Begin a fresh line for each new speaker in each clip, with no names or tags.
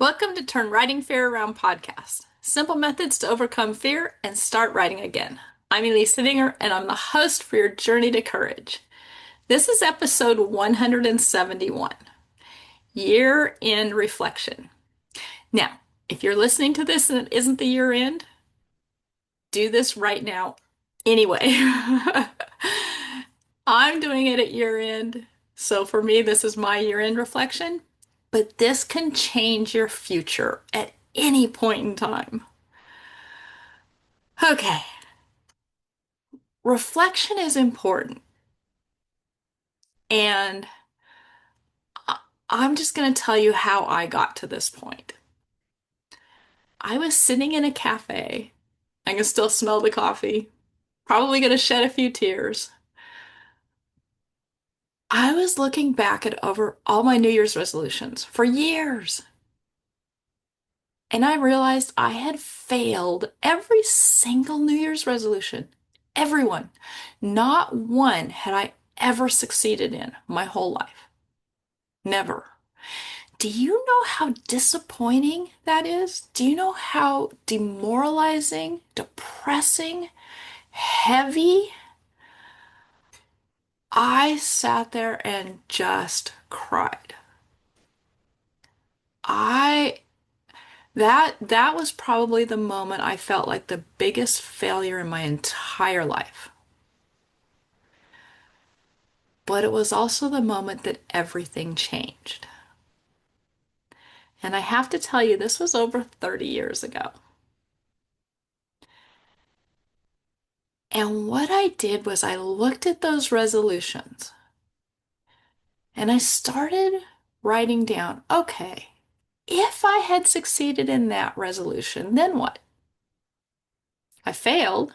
Welcome to Turn Writing Fear Around podcast. Simple methods to overcome fear and start writing again. I'm Elise Sittinger, and I'm the host for your journey to courage. This is episode 171, Year End Reflection. Now, if you're listening to this and it isn't the year end, do this right now anyway. I'm doing it at year end, so for me, this is my year end reflection. But this can change your future at any point in time. Okay, reflection is important. And I'm just going to tell you how I got to this point. I was sitting in a cafe. I can still smell the coffee. Probably going to shed a few tears. I was looking back at over all my New Year's resolutions for years. And I realized I had failed every single New Year's resolution. Everyone. Not one had I ever succeeded in my whole life. Never. Do you know how disappointing that is? Do you know how demoralizing, depressing, heavy? I sat there and just cried. I that was probably the moment I felt like the biggest failure in my entire life. But it was also the moment that everything changed. And I have to tell you, this was over 30 years ago. And what I did was I looked at those resolutions and I started writing down, okay, if I had succeeded in that resolution, then what? I failed,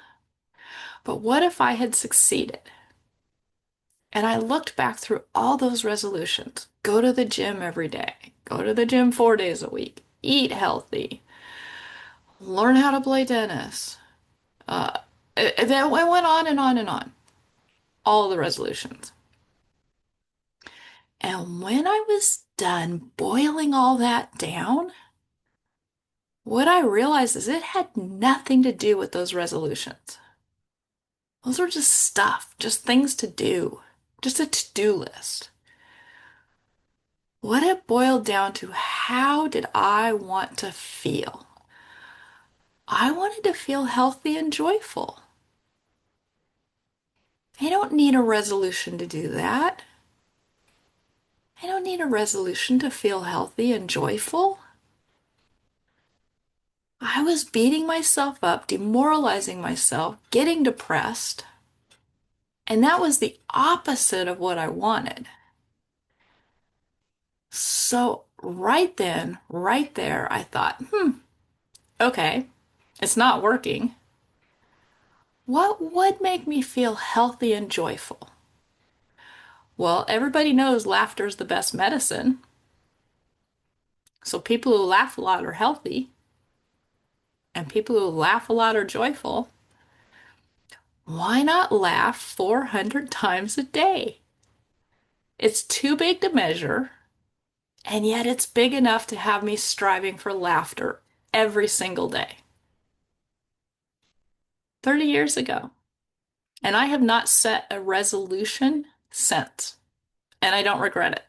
but what if I had succeeded? And I looked back through all those resolutions. Go to the gym every day, go to the gym 4 days a week, eat healthy, learn how to play tennis. Uh, it went on and on and on, all the resolutions. And when I was done boiling all that down, what I realized is it had nothing to do with those resolutions. Those were just stuff, just things to do, just a to-do list. What it boiled down to, how did I want to feel? I wanted to feel healthy and joyful. I don't need a resolution to do that. I don't need a resolution to feel healthy and joyful. I was beating myself up, demoralizing myself, getting depressed. And that was the opposite of what I wanted. So right then, right there, I thought, okay, it's not working. What would make me feel healthy and joyful? Well, everybody knows laughter is the best medicine. So people who laugh a lot are healthy, and people who laugh a lot are joyful. Why not laugh 400 times a day? It's too big to measure, and yet it's big enough to have me striving for laughter every single day. 30 years ago. And I have not set a resolution since, and I don't regret it.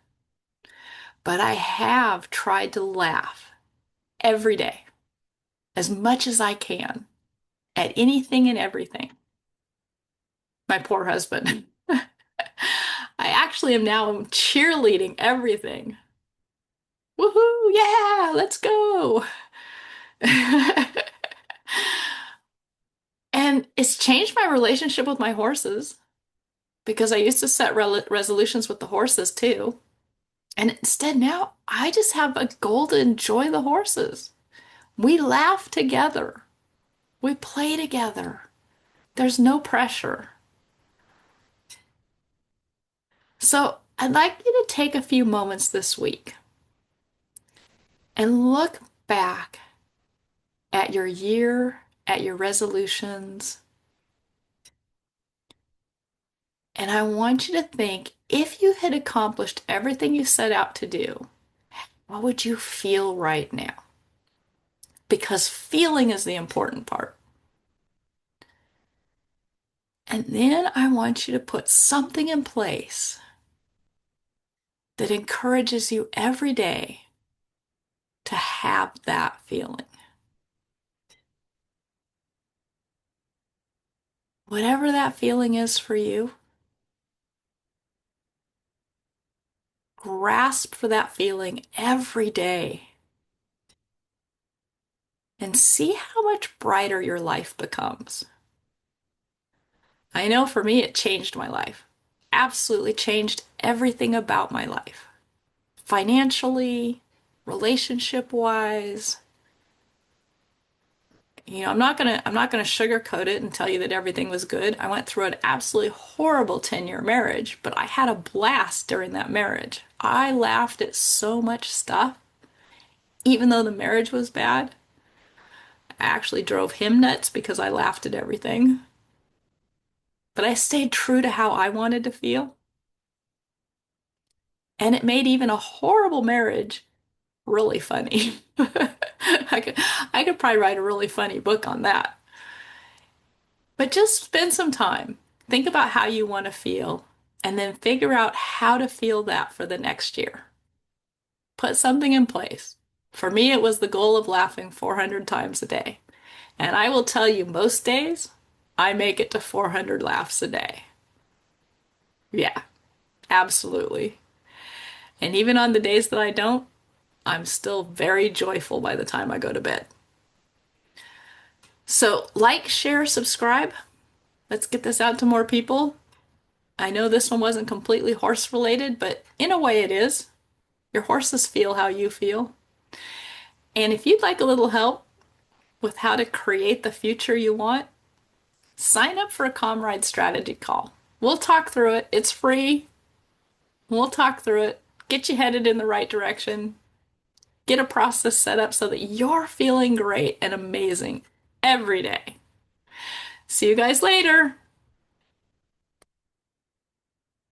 But I have tried to laugh every day, as much as I can, at anything and everything. My poor husband. I actually am now cheerleading everything. Woohoo! Yeah, let's go. And it's changed my relationship with my horses because I used to set resolutions with the horses too. And instead, now I just have a goal to enjoy the horses. We laugh together, we play together. There's no pressure. So, I'd like you to take a few moments this week and look back at your year, at your resolutions. And I want you to think, if you had accomplished everything you set out to do, What would you feel right now? Because feeling is the important part. And then I want you to put something in place that encourages you every day to have that feeling. Whatever that feeling is for you, grasp for that feeling every day and see how much brighter your life becomes. I know for me, it changed my life. Absolutely changed everything about my life. Financially, relationship wise. I'm not gonna sugarcoat it and tell you that everything was good. I went through an absolutely horrible 10-year marriage, but I had a blast during that marriage. I laughed at so much stuff. Even though the marriage was bad, I actually drove him nuts because I laughed at everything. But I stayed true to how I wanted to feel. And it made even a horrible marriage really funny. I could I could probably write a really funny book on that. But just spend some time. Think about how you want to feel and then figure out how to feel that for the next year. Put something in place. For me, it was the goal of laughing 400 times a day. And I will tell you, most days, I make it to 400 laughs a day. Yeah, absolutely. And even on the days that I don't, I'm still very joyful by the time I go to bed. So, like, share, subscribe. Let's get this out to more people. I know this one wasn't completely horse related, but in a way it is. Your horses feel how you feel. And if you'd like a little help with how to create the future you want, sign up for a Comrade strategy call. We'll talk through it. It's free. We'll talk through it, get you headed in the right direction, get a process set up so that you're feeling great and amazing every day. See you guys later.